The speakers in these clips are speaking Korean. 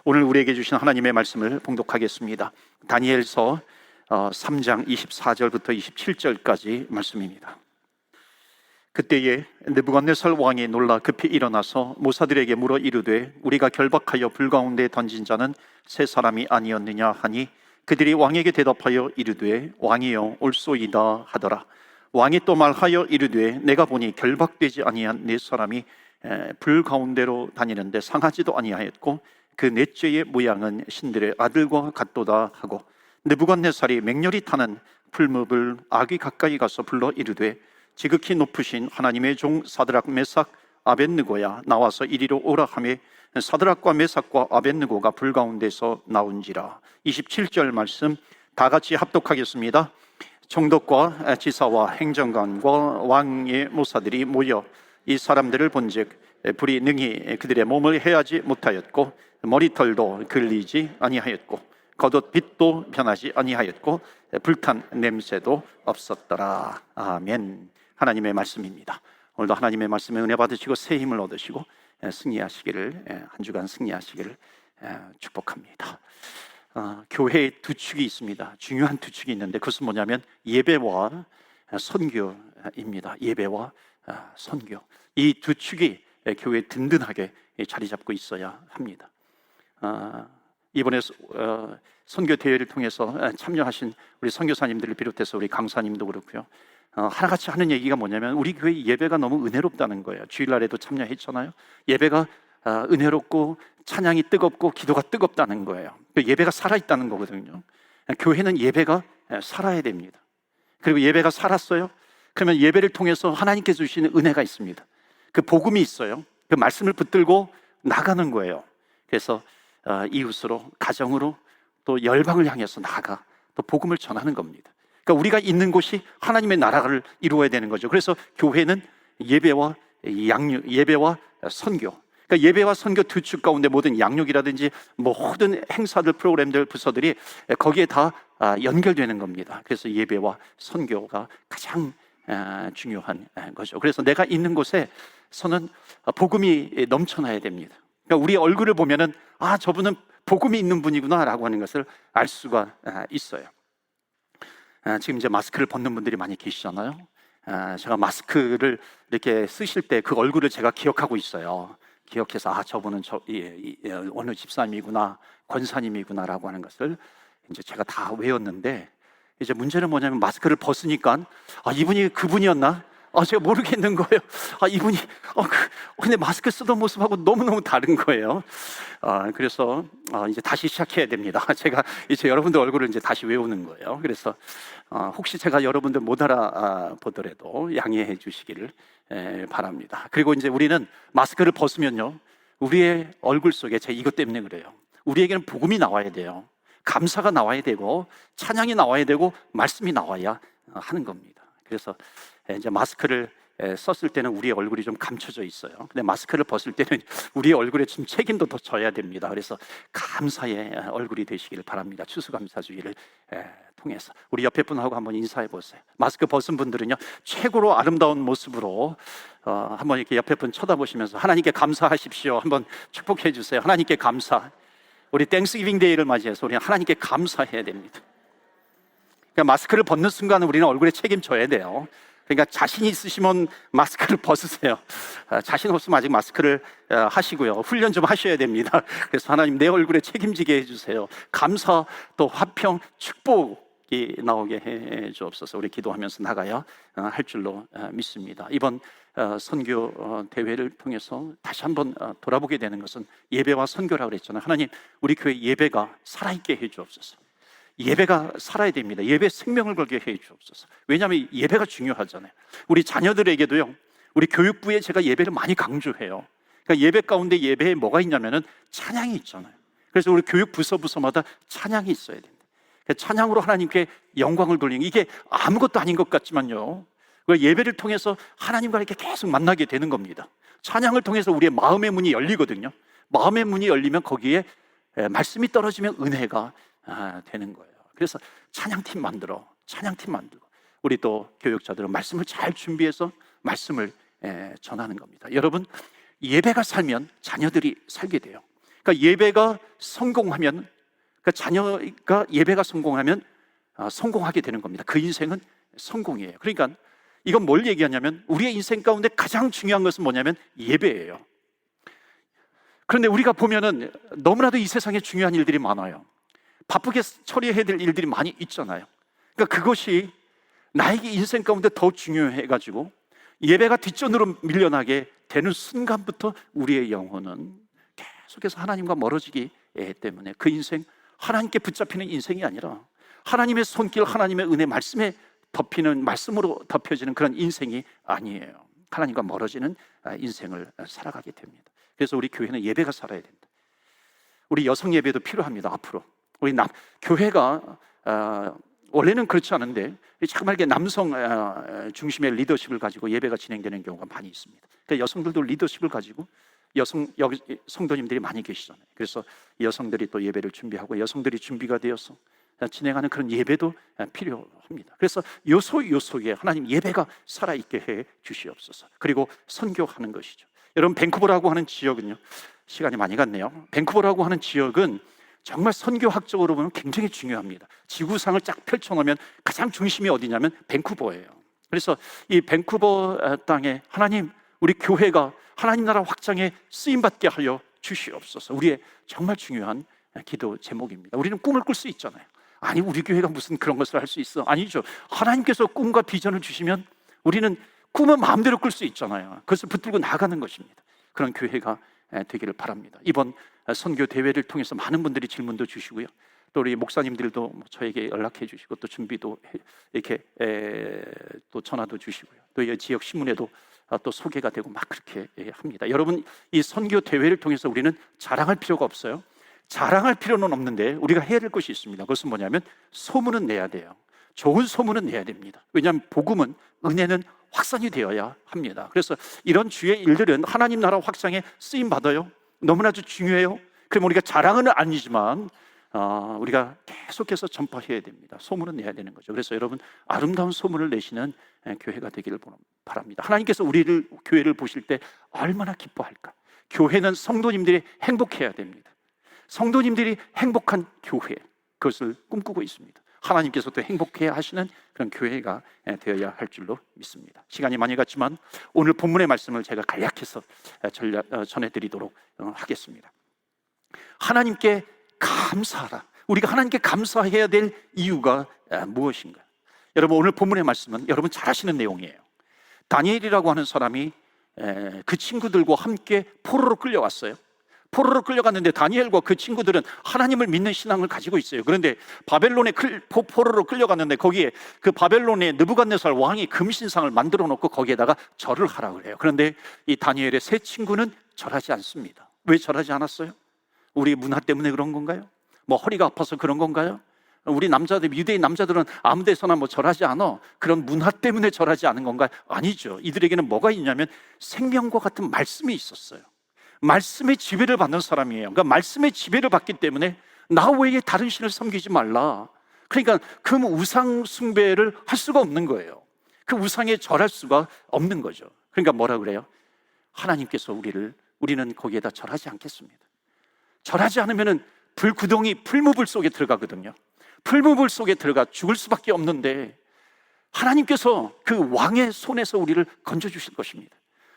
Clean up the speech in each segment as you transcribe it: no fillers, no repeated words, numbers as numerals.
오늘 우리에게 주신 하나님의 말씀을 봉독하겠습니다. 다니엘서 3장 24절부터 27절까지 말씀입니다. 그때에 느부갓네살 왕이 놀라 급히 일어나서 모사들에게 물어 이르되 우리가 결박하여 불 가운데 던진 자는 세 사람이 아니었느냐 하니 그들이 왕에게 대답하여 이르되 왕이여 옳소이다 하더라. 왕이 또 말하여 이르되 내가 보니 결박되지 아니한 네 사람이 불 가운데로 다니는데 상하지도 아니하였고 그 넷째의 모양은 신들의 아들과 같도다 하고 느부갓네살이 맹렬히 타는 풀무불 아귀 가까이 가서 불러 이르되 지극히 높으신 하나님의 종 사드락 메삭 아벳느고야 나와서 이리로 오라 하며 사드락과 메삭과 아벳느고가 불 가운데서 나온지라. 27절 말씀 다 같이 합독하겠습니다. 총독과 지사와 행정관과 왕의 모사들이 모여 이 사람들을 본즉 불이 능히 그들의 몸을 해하지 못하였고 머리털도 글리지 아니하였고 겉옷 빛도 변하지 아니하였고 불탄 냄새도 없었더라. 아멘. 하나님의 말씀입니다. 오늘도 하나님의 말씀에 은혜 받으시고 새 힘을 얻으시고 승리하시기를, 한 주간 승리하시기를 축복합니다. 교회에 두 축이 있습니다. 중요한 두 축이 있는데 그것은 뭐냐면 예배와 선교입니다. 예배와 선교, 이 두 축이 교회에 든든하게 자리 잡고 있어야 합니다. 이번에 선교 대회를 통해서 참여하신 우리 선교사님들을 비롯해서 우리 강사님도 그렇고요, 하나같이 하는 얘기가 뭐냐면 우리 교회 예배가 너무 은혜롭다는 거예요. 주일날에도 참여했잖아요. 예배가 은혜롭고 찬양이 뜨겁고 기도가 뜨겁다는 거예요. 예배가 살아있다는 거거든요. 교회는 예배가 살아야 됩니다. 그리고 예배가 살았어요? 그러면 예배를 통해서 하나님께서 주시는 은혜가 있습니다. 그 복음이 있어요. 그 말씀을 붙들고 나가는 거예요. 그래서 이웃으로, 가정으로, 또 열방을 향해서 나가 또 복음을 전하는 겁니다. 그러니까 우리가 있는 곳이 하나님의 나라를 이루어야 되는 거죠. 그래서 교회는 예배와 예배와 선교, 그러니까 예배와 선교 두 축 가운데 모든 양육이라든지 모든 행사들, 프로그램들, 부서들이 거기에 다 연결되는 겁니다. 그래서 예배와 선교가 가장 중요한 거죠. 그래서 내가 있는 곳에서는 복음이 넘쳐나야 됩니다. 그러니까 우리 얼굴을 보면은 저분은 복음이 있는 분이구나 라고 하는 것을 알 수가 있어요. 지금 이제 마스크를 벗는 분들이 많이 계시잖아요. 제가 마스크를 이렇게 쓰실 때 그 얼굴을 제가 기억하고 있어요. 기억해서 저분은 어느 집사님이구나, 권사님이구나 라고 하는 것을 이제 제가 다 외웠는데, 이제 문제는 뭐냐면 마스크를 벗으니까 이분이 그분이었나? 제가 모르겠는 거예요. 이분이 근데 마스크 쓰던 모습하고 너무너무 다른 거예요. 그래서 이제 다시 시작해야 됩니다. 제가 이제 여러분들 얼굴을 이제 다시 외우는 거예요. 그래서 혹시 제가 여러분들 못 알아보더라도 양해해 주시기를 바랍니다. 그리고 이제 우리는 마스크를 벗으면요, 우리의 얼굴 속에, 제가 이것 때문에 그래요, 우리에게는 복음이 나와야 돼요. 감사가 나와야 되고 찬양이 나와야 되고 말씀이 나와야 하는 겁니다. 그래서 이제 마스크를 썼을 때는 우리의 얼굴이 좀 감춰져 있어요. 근데 마스크를 벗을 때는 우리의 얼굴에 좀 책임도 더 져야 됩니다. 그래서 감사의 얼굴이 되시기를 바랍니다. 추수감사주의를 통해서 우리 옆에 분하고 한번 인사해 보세요. 마스크 벗은 분들은요, 최고로 아름다운 모습으로 한번 이렇게 옆에 분 쳐다보시면서 하나님께 감사하십시오. 한번 축복해 주세요. 하나님께 감사. 우리 땡스기빙 데이를 맞이해서 우리는 하나님께 감사해야 됩니다. 그러니까 마스크를 벗는 순간 우리는 얼굴에 책임져야 돼요. 그러니까 자신 있으시면 마스크를 벗으세요. 자신 없으면 아직 마스크를 하시고요, 훈련 좀 하셔야 됩니다. 그래서 하나님, 내 얼굴에 책임지게 해주세요. 감사, 또 화평, 축복이 나오게 해 주옵소서. 우리 기도하면서 나가야 할 줄로 믿습니다. 이번 선교 대회를 통해서 다시 한번 돌아보게 되는 것은 예배와 선교라고 그랬잖아요. 하나님, 우리 교회 예배가 살아있게 해 주옵소서. 예배가 살아야 됩니다. 예배 생명을 걸게 해 주옵소서. 왜냐하면 예배가 중요하잖아요. 우리 자녀들에게도요, 우리 교육부에 제가 예배를 많이 강조해요. 그러니까 예배 가운데 예배에 뭐가 있냐면은 찬양이 있잖아요. 그래서 우리 교육 부서마다 찬양이 있어야 됩니다. 찬양으로 하나님께 영광을 돌리는, 이게 아무것도 아닌 것 같지만요, 예배를 통해서 하나님과 이렇게 계속 만나게 되는 겁니다. 찬양을 통해서 우리의 마음의 문이 열리거든요. 마음의 문이 열리면 거기에 말씀이 떨어지면 은혜가 되는 거예요. 그래서 찬양팀 만들고 우리 또 교육자들은 말씀을 잘 준비해서 말씀을 전하는 겁니다. 여러분, 예배가 살면 자녀들이 살게 돼요. 그러니까 예배가 성공하면, 그러니까 자녀가 예배가 성공하면 성공하게 되는 겁니다. 그 인생은 성공이에요. 그러니까 이건 뭘 얘기하냐면 우리의 인생 가운데 가장 중요한 것은 뭐냐면 예배예요. 그런데 우리가 보면은 너무나도 이 세상에 중요한 일들이 많아요. 바쁘게 처리해야 될 일들이 많이 있잖아요. 그러니까 그것이 나에게 인생 가운데 더 중요해가지고 예배가 뒷전으로 밀려나게 되는 순간부터 우리의 영혼은 계속해서 하나님과 멀어지기 때문에 그 인생, 하나님께 붙잡히는 인생이 아니라 하나님의 손길, 하나님의 은혜, 말씀에 덮이는, 말씀으로 덮여지는 그런 인생이 아니에요. 하나님과 멀어지는 인생을 살아가게 됩니다. 그래서 우리 교회는 예배가 살아야 된다. 우리 여성 예배도 필요합니다. 앞으로 우리 교회가 원래는 그렇지 않은데 정말 남성 중심의 리더십을 가지고 예배가 진행되는 경우가 많이 있습니다. 그러니까 여성들도 리더십을 가지고 여기 성도님들이 많이 계시잖아요. 그래서 여성들이 또 예배를 준비하고 여성들이 준비가 되어서 진행하는 그런 예배도 필요합니다. 그래서 요소에 하나님 예배가 살아있게 해 주시옵소서. 그리고 선교하는 것이죠. 여러분, 밴쿠버라고 하는 지역은요, 시간이 많이 갔네요. 밴쿠버라고 하는 지역은 정말 선교학적으로 보면 굉장히 중요합니다. 지구상을 쫙 펼쳐놓으면 가장 중심이 어디냐면 밴쿠버예요. 그래서 이 밴쿠버 땅에 하나님, 우리 교회가 하나님 나라 확장에 쓰임받게 하여 주시옵소서. 우리의 정말 중요한 기도 제목입니다. 우리는 꿈을 꿀 수 있잖아요. 아니, 우리 교회가 무슨 그런 것을 할 수 있어? 아니죠. 하나님께서 꿈과 비전을 주시면 우리는 꿈은 마음대로 꿀 수 있잖아요. 그것을 붙들고 나가는 것입니다. 그런 교회가 되기를 바랍니다. 이번 선교 대회를 통해서 많은 분들이 질문도 주시고요. 또 우리 목사님들도 저에게 연락해 주시고 또 준비도 이렇게 또 전화도 주시고요. 또 이 지역 신문에도 또 소개가 되고 막 그렇게 합니다. 여러분, 이 선교 대회를 통해서 우리는 자랑할 필요가 없어요. 자랑할 필요는 없는데 우리가 해야 될 것이 있습니다. 그것은 뭐냐면 소문은 내야 돼요. 좋은 소문은 내야 됩니다. 왜냐하면 복음은, 은혜는 확산이 되어야 합니다. 그래서 이런 주의 일들은 하나님 나라 확장에 쓰임 받아요. 너무나도 중요해요. 그럼 우리가 자랑은 아니지만 우리가 계속해서 전파해야 됩니다. 소문은 내야 되는 거죠. 그래서 여러분, 아름다운 소문을 내시는 교회가 되기를 바랍니다. 하나님께서 우리를, 교회를 보실 때 얼마나 기뻐할까. 교회는 성도님들이 행복해야 됩니다. 성도님들이 행복한 교회, 그것을 꿈꾸고 있습니다. 하나님께서도 행복해야 하시는 그런 교회가 되어야 할 줄로 믿습니다. 시간이 많이 갔지만 오늘 본문의 말씀을 제가 간략해서 전해드리도록 하겠습니다. 하나님께 감사하라. 우리가 하나님께 감사해야 될 이유가 무엇인가? 여러분, 오늘 본문의 말씀은 여러분 잘 아시는 내용이에요. 다니엘이라고 하는 사람이 그 친구들과 함께 포로로 끌려왔어요. 포로로 끌려갔는데 다니엘과 그 친구들은 하나님을 믿는 신앙을 가지고 있어요. 그런데 바벨론에 포로로 끌려갔는데 거기에 그 바벨론의 느부갓네살 왕이 금신상을 만들어 놓고 거기에다가 절을 하라고 그래요. 그런데 이 다니엘의 세 친구는 절하지 않습니다. 왜 절하지 않았어요? 우리 문화 때문에 그런 건가요? 뭐 허리가 아파서 그런 건가요? 우리 남자들, 유대인 남자들은 아무 데서나 뭐 절하지 않아. 그런 문화 때문에 절하지 않은 건가요? 아니죠. 이들에게는 뭐가 있냐면 생명과 같은 말씀이 있었어요. 말씀의 지배를 받는 사람이에요. 그러니까 말씀의 지배를 받기 때문에 나 외에 다른 신을 섬기지 말라. 그러니까 그 우상 숭배를 할 수가 없는 거예요. 그 우상에 절할 수가 없는 거죠. 그러니까 뭐라 그래요? 하나님께서 우리는 거기에다 절하지 않겠습니다. 절하지 않으면은 불구덩이, 풀무불 속에 들어가거든요. 풀무불 속에 들어가 죽을 수밖에 없는데 하나님께서 그 왕의 손에서 우리를 건져주실 것입니다.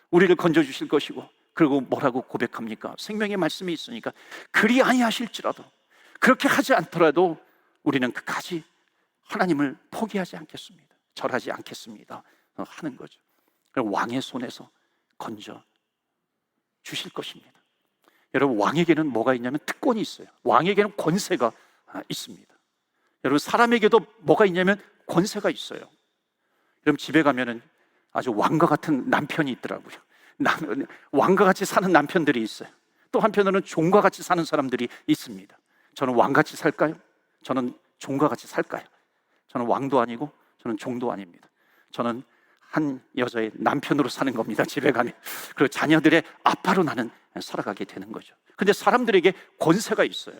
우리를 건져주실 것이고, 그리고 뭐라고 고백합니까? 생명의 말씀이 있으니까 그리 아니하실지라도, 그렇게 하지 않더라도 우리는 끝까지 하나님을 포기하지 않겠습니다. 절하지 않겠습니다 하는 거죠. 왕의 손에서 건져 주실 것입니다. 여러분, 왕에게는 뭐가 있냐면 특권이 있어요. 왕에게는 권세가 있습니다. 여러분, 사람에게도 뭐가 있냐면 권세가 있어요. 여러분, 집에 가면은 아주 왕과 같은 남편이 있더라고요. 왕과 같이 사는 남편들이 있어요. 또 한편으로는 종과 같이 사는 사람들이 있습니다. 저는 왕같이 살까요? 저는 종과 같이 살까요? 저는 왕도 아니고 저는 종도 아닙니다. 저는 한 여자의 남편으로 사는 겁니다. 집에 가면. 그리고 자녀들의 아빠로 나는 살아가게 되는 거죠. 근데 사람들에게 권세가 있어요.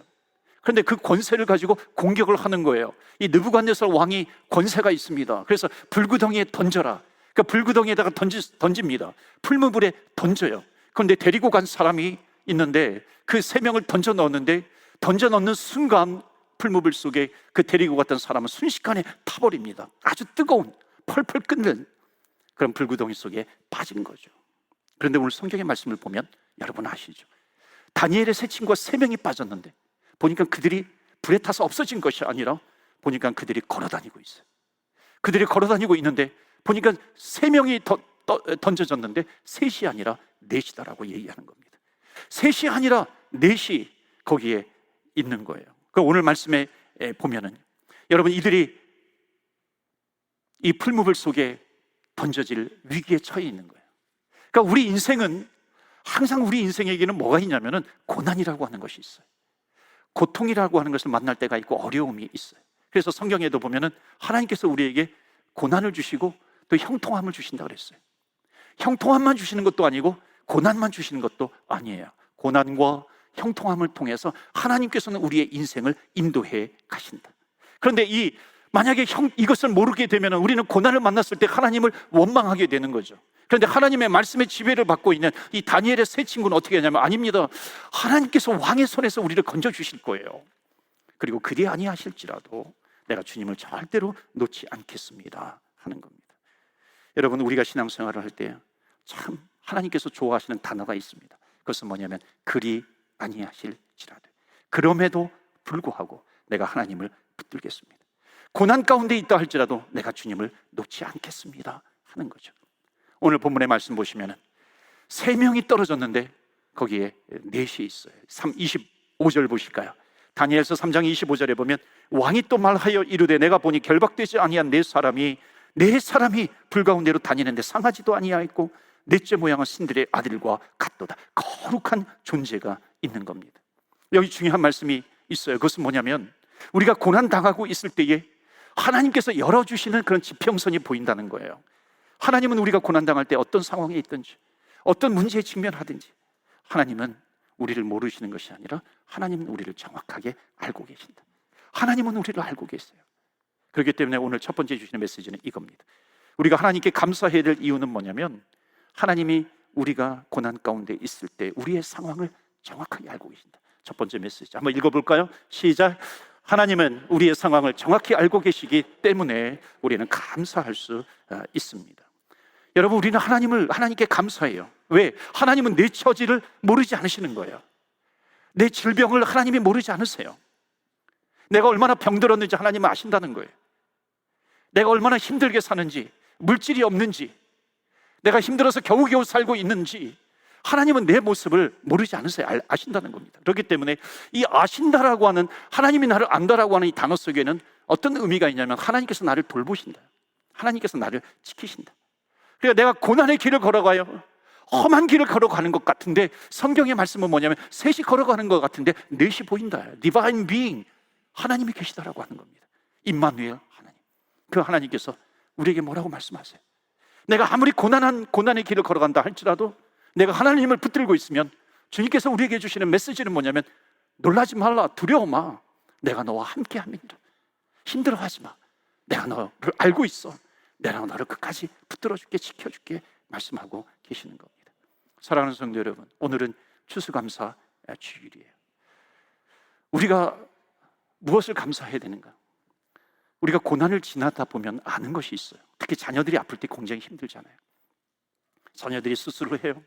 그런데 그 권세를 가지고 공격을 하는 거예요. 이 느부갓네살 왕이 권세가 있습니다. 그래서 불구덩이에 던져라. 그러니까 불구덩이에다가 던집니다. 풀무불에 던져요. 그런데 데리고 간 사람이 있는데 그 세 명을 던져 넣었는데 던져 넣는 순간 풀무불 속에 그 데리고 갔던 사람은 순식간에 타버립니다. 아주 뜨거운 펄펄 끓는 그런 불구덩이 속에 빠진 거죠. 그런데 오늘 성경의 말씀을 보면 여러분 아시죠? 다니엘의 세 친구가 세 명이 빠졌는데 보니까 그들이 불에 타서 없어진 것이 아니라 보니까 그들이 걸어다니고 있어요. 그들이 걸어다니고 있는데 보니까 세 명이 던져졌는데 셋이 아니라 넷이다라고 얘기하는 겁니다. 셋이 아니라 넷이 거기에 있는 거예요. 그 오늘 말씀에 보면은 여러분 이들이 이 풀무불 속에 던져질 위기에 처해 있는 거예요. 그러니까 우리 인생은 항상 우리 인생에게는 뭐가 있냐면은 고난이라고 하는 것이 있어요. 고통이라고 하는 것을 만날 때가 있고 어려움이 있어요. 그래서 성경에도 보면은 하나님께서 우리에게 고난을 주시고 또 형통함을 주신다 그랬어요. 형통함만 주시는 것도 아니고 고난만 주시는 것도 아니에요. 고난과 형통함을 통해서 하나님께서는 우리의 인생을 인도해 가신다. 그런데 만약에 이것을 모르게 되면 우리는 고난을 만났을 때 하나님을 원망하게 되는 거죠. 그런데 하나님의 말씀의 지배를 받고 있는 이 다니엘의 세 친구는 어떻게 하냐면 아닙니다. 하나님께서 왕의 손에서 우리를 건져주실 거예요. 그리고 그리 아니하실지라도 내가 주님을 절대로 놓지 않겠습니다 하는 겁니다. 여러분 우리가 신앙생활을 할 때 참 하나님께서 좋아하시는 단어가 있습니다. 그것은 뭐냐면 그리 아니하실지라도 그럼에도 불구하고 내가 하나님을 붙들겠습니다. 고난 가운데 있다 할지라도 내가 주님을 놓지 않겠습니다 하는 거죠. 오늘 본문의 말씀 보시면 세 명이 떨어졌는데 거기에 넷이 있어요. 25절 보실까요? 다니엘서 3장 25절에 보면 왕이 또 말하여 이르되 내가 보니 결박되지 아니한 네 사람이 불 가운데로 다니는데 상하지도 아니하였고 넷째 모양은 신들의 아들과 같도다. 거룩한 존재가 있는 겁니다. 여기 중요한 말씀이 있어요. 그것은 뭐냐면 우리가 고난당하고 있을 때에 하나님께서 열어주시는 그런 지평선이 보인다는 거예요. 하나님은 우리가 고난당할 때 어떤 상황에 있든지 어떤 문제에 직면하든지 하나님은 우리를 모르시는 것이 아니라 하나님은 우리를 정확하게 알고 계신다. 하나님은 우리를 알고 계세요. 그렇기 때문에 오늘 첫 번째 주시는 메시지는 이겁니다. 우리가 하나님께 감사해야 될 이유는 뭐냐면 하나님이 우리가 고난 가운데 있을 때 우리의 상황을 정확하게 알고 계신다. 첫 번째 메시지 한번 읽어볼까요? 시작. 하나님은 우리의 상황을 정확히 알고 계시기 때문에 우리는 감사할 수 있습니다. 여러분 우리는 하나님께 감사해요. 왜? 하나님은 내 처지를 모르지 않으시는 거예요. 내 질병을 하나님이 모르지 않으세요. 내가 얼마나 병들었는지 하나님은 아신다는 거예요. 내가 얼마나 힘들게 사는지, 물질이 없는지, 내가 힘들어서 겨우겨우 살고 있는지 하나님은 내 모습을 모르지 않으세요. 아신다는 겁니다. 그렇기 때문에 이 아신다라고 하는, 하나님이 나를 안다라고 하는 이 단어 속에는 어떤 의미가 있냐면 하나님께서 나를 돌보신다, 하나님께서 나를 지키신다. 그러니까 내가 고난의 길을 걸어가요, 험한 길을 걸어가는 것 같은데 성경의 말씀은 뭐냐면 셋이 걸어가는 것 같은데 넷이 보인다. Divine Being, 하나님이 계시다라고 하는 겁니다. 임마누엘 하나님, 그 하나님께서 우리에게 뭐라고 말씀하세요? 내가 아무리 고난의 길을 걸어간다 할지라도 내가 하나님을 붙들고 있으면 주님께서 우리에게 주시는 메시지는 뭐냐면 놀라지 말라, 두려워 마, 내가 너와 함께 함이니라. 힘들어하지 마, 내가 너를 알고 있어, 내가 너를 끝까지 붙들어줄게, 지켜줄게 말씀하고 계시는 겁니다. 사랑하는 성도 여러분, 오늘은 추수감사 주일이에요. 우리가 무엇을 감사해야 되는가? 우리가 고난을 지나다 보면 아는 것이 있어요. 특히 자녀들이 아플 때 굉장히 힘들잖아요. 자녀들이 수술을 해요.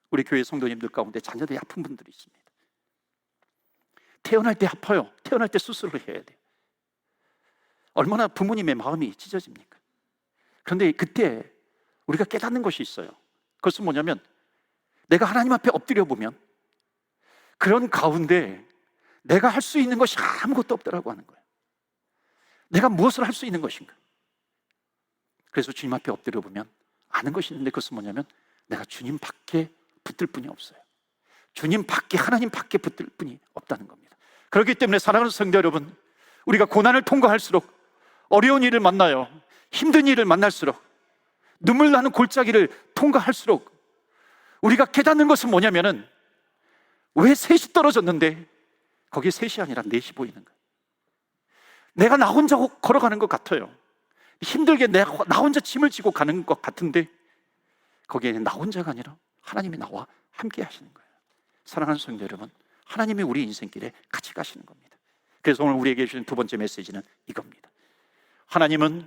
우리 교회 성도님들 가운데 자녀들이 아픈 분들이 있습니다. 태어날 때 아파요. 태어날 때 수술을 해야 돼요. 얼마나 부모님의 마음이 찢어집니까? 그런데 그때 우리가 깨닫는 것이 있어요. 그것은 뭐냐면 내가 하나님 앞에 엎드려 보면 그런 가운데 내가 할 수 있는 것이 아무것도 없다라고 하는 거예요. 내가 무엇을 할 수 있는 것인가? 그래서 주님 앞에 엎드려 보면 아는 것이 있는데 그것은 뭐냐면 내가 주님 밖에 붙들 뿐이 없어요. 주님 밖에, 하나님 밖에 붙들 뿐이 없다는 겁니다. 그렇기 때문에 사랑하는 성도 여러분, 우리가 고난을 통과할수록, 어려운 일을 만나요, 힘든 일을 만날수록, 눈물 나는 골짜기를 통과할수록 우리가 깨닫는 것은 뭐냐면은 왜 셋이 떨어졌는데 거기 셋이 아니라 넷이 보이는 거예요. 내가 나 혼자 걸어가는 것 같아요. 힘들게 나 혼자 짐을 지고 가는 것 같은데 거기에는 나 혼자가 아니라 하나님이 나와 함께 하시는 거예요. 사랑하는 성도 여러분, 하나님이 우리 인생길에 같이 가시는 겁니다. 그래서 오늘 우리에게 주신 두 번째 메시지는 이겁니다. 하나님은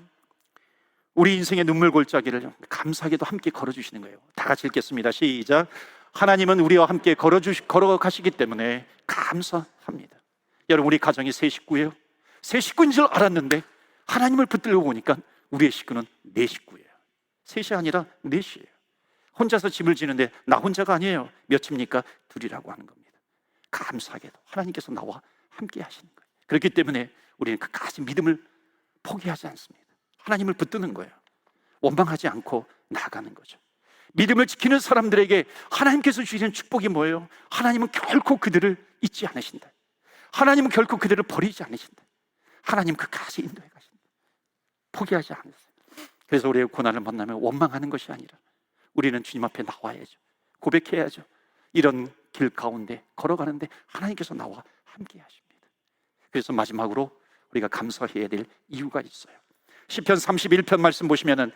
우리 인생의 눈물 골짜기를 감사하게도 함께 걸어주시는 거예요. 다 같이 읽겠습니다. 시작. 하나님은 우리와 함께 걸어가시기 때문에 감사합니다. 여러분, 우리 가정이 세 식구예요. 세 식구인 줄 알았는데 하나님을 붙들고 보니까 우리의 식구는 네 식구예요. 셋이 아니라 넷이에요. 혼자서 집을 지는데 나 혼자가 아니에요. 몇입니까? 둘이라고 하는 겁니다. 감사하게도 하나님께서 나와 함께 하시는 거예요. 그렇기 때문에 우리는 끝까지 믿음을 포기하지 않습니다. 하나님을 붙드는 거예요. 원망하지 않고 나아가는 거죠. 믿음을 지키는 사람들에게 하나님께서 주시는 축복이 뭐예요? 하나님은 결코 그들을 잊지 않으신다. 하나님은 결코 그들을 버리지 않으신다. 하나님 끝까지 인도해 가신다. 포기하지 않으세요. 그래서 우리의 고난을 만나면 원망하는 것이 아니라 우리는 주님 앞에 나와야죠. 고백해야죠. 이런 길 가운데 걸어가는데 하나님께서 나와 함께 하십니다. 그래서 마지막으로 우리가 감사해야 될 이유가 있어요. 시편 31편 말씀 보시면은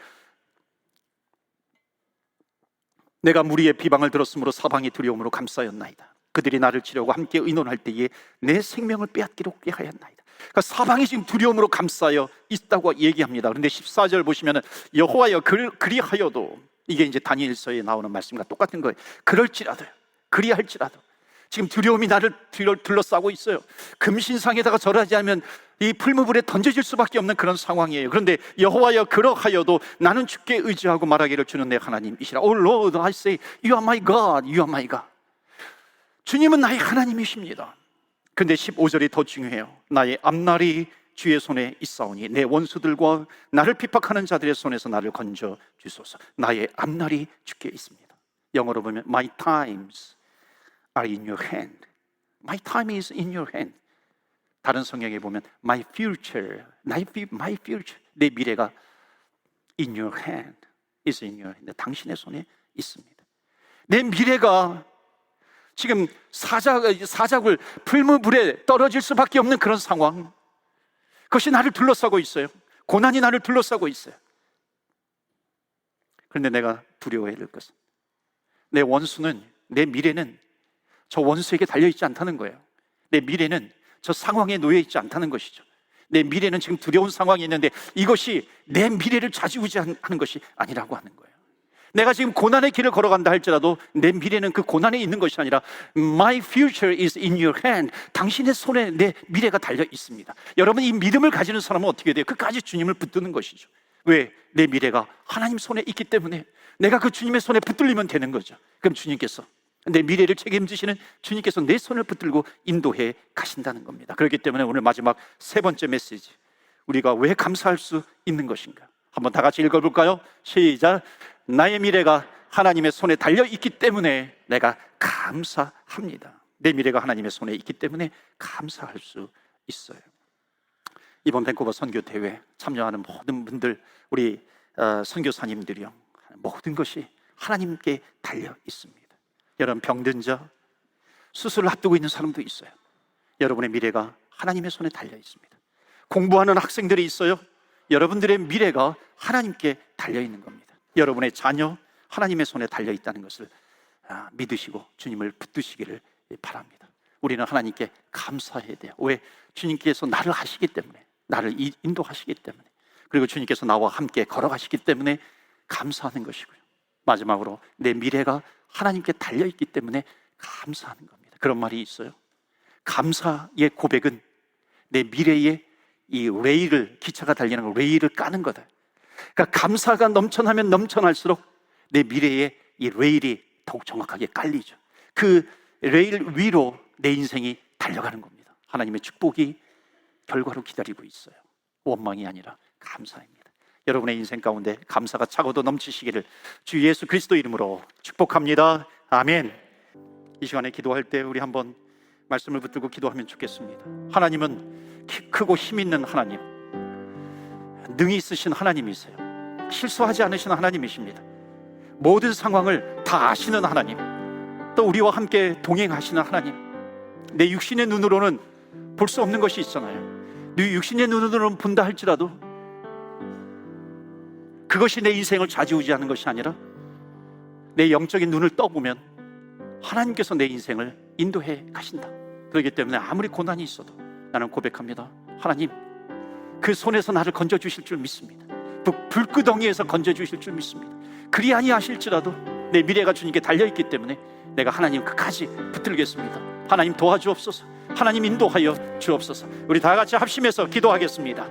내가 무리의 비방을 들었으므로 사방이 두려움으로 감싸였나이다. 그들이 나를 치려고 함께 의논할 때에 내 생명을 빼앗기로 꾀하였나이다. 그러니까 사방이 지금 두려움으로 감싸여 있다고 얘기합니다. 그런데 14절 보시면은 여호와여 그리하여도, 이게 이제 다니엘서에 나오는 말씀과 똑같은 거예요. 그럴지라도, 그리할지라도 지금 두려움이 나를 둘러싸고 있어요. 금신상에다가 절하지 않으면 이 풀무불에 던져질 수밖에 없는 그런 상황이에요. 그런데 여호와여 그러하여도 나는 주께 의지하고 말하기를 주는 내 하나님이시라. Oh Lord, I say, You are my God, You are my God. 주님은 나의 하나님이십니다. 근데 15절이 더 중요해요. 나의 앞날이 주의 손에 있사오니 내 원수들과 나를 핍박하는 자들의 손에서 나를 건져 주소서. 나의 앞날이 주께 있습니다. 영어로 보면 My times are in your hand. My time is in your hand. 다른 성경에 보면 My future, my future, 내 미래가 in your hand, is in your hand. 당신의 손에 있습니다. 내 미래가 지금 사자굴 풀무불에 떨어질 수밖에 없는 그런 상황, 그것이 나를 둘러싸고 있어요. 고난이 나를 둘러싸고 있어요. 그런데 내가 두려워해야 될 것은 내 원수는, 내 미래는 저 원수에게 달려있지 않다는 거예요. 내 미래는 저 상황에 놓여있지 않다는 것이죠. 내 미래는 지금 두려운 상황이 있는데 이것이 내 미래를 좌지우지하는 것이 아니라고 하는 거예요. 내가 지금 고난의 길을 걸어간다 할지라도 내 미래는 그 고난에 있는 것이 아니라 My future is in your hand. 당신의 손에 내 미래가 달려 있습니다. 여러분, 이 믿음을 가지는 사람은 어떻게 돼요? 끝까지 주님을 붙드는 것이죠. 왜? 내 미래가 하나님 손에 있기 때문에 내가 그 주님의 손에 붙들리면 되는 거죠. 그럼 주님께서, 내 미래를 책임지시는 주님께서 내 손을 붙들고 인도해 가신다는 겁니다. 그렇기 때문에 오늘 마지막 세 번째 메시지, 우리가 왜 감사할 수 있는 것인가? 한번 다 같이 읽어볼까요? 시작. 나의 미래가 하나님의 손에 달려있기 때문에 내가 감사합니다. 내 미래가 하나님의 손에 있기 때문에 감사할 수 있어요. 이번 밴쿠버 선교대회 참여하는 모든 분들, 우리 선교사님들이요, 모든 것이 하나님께 달려 있습니다. 여러분, 병든 자, 수술을 앞두고 있는 사람도 있어요. 여러분의 미래가 하나님의 손에 달려 있습니다. 공부하는 학생들이 있어요. 여러분들의 미래가 하나님께 달려 있는 겁니다. 여러분의 자녀 하나님의 손에 달려 있다는 것을 믿으시고 주님을 붙드시기를 바랍니다. 우리는 하나님께 감사해야 돼요. 왜? 주님께서 나를 하시기 때문에, 나를 인도하시기 때문에, 그리고 주님께서 나와 함께 걸어가시기 때문에 감사하는 것이고요. 마지막으로 내 미래가 하나님께 달려 있기 때문에 감사하는 겁니다. 그런 말이 있어요. 감사의 고백은 내 미래의 이 레일을, 기차가 달리는 레일을 까는 거다. 그러니까 감사가 넘쳐나면 넘쳐날수록 내 미래의 이 레일이 더욱 정확하게 깔리죠. 그 레일 위로 내 인생이 달려가는 겁니다. 하나님의 축복이 결과로 기다리고 있어요. 원망이 아니라 감사입니다. 여러분의 인생 가운데 감사가 차고도 넘치시기를 주 예수 그리스도 이름으로 축복합니다. 아멘. 이 시간에 기도할 때 우리 한번 말씀을 붙들고 기도하면 좋겠습니다. 하나님은 크고 힘 있는 하나님, 능히 있으신 하나님이세요. 실수하지 않으시는 하나님이십니다. 모든 상황을 다 아시는 하나님, 또 우리와 함께 동행하시는 하나님. 내 육신의 눈으로는 볼 수 없는 것이 있잖아요. 네 육신의 눈으로는 본다 할지라도 그것이 내 인생을 좌지우지하는 것이 아니라 내 영적인 눈을 떠보면 하나님께서 내 인생을 인도해 가신다. 그렇기 때문에 아무리 고난이 있어도 나는 고백합니다. 하나님, 그 손에서 나를 건져주실 줄 믿습니다. 불구덩이에서 건져주실 줄 믿습니다. 그리 아니하실지라도 내 미래가 주님께 달려있기 때문에 내가 하나님 끝까지 붙들겠습니다. 하나님 도와주옵소서. 하나님 인도하여 주옵소서. 우리 다 같이 합심해서 기도하겠습니다.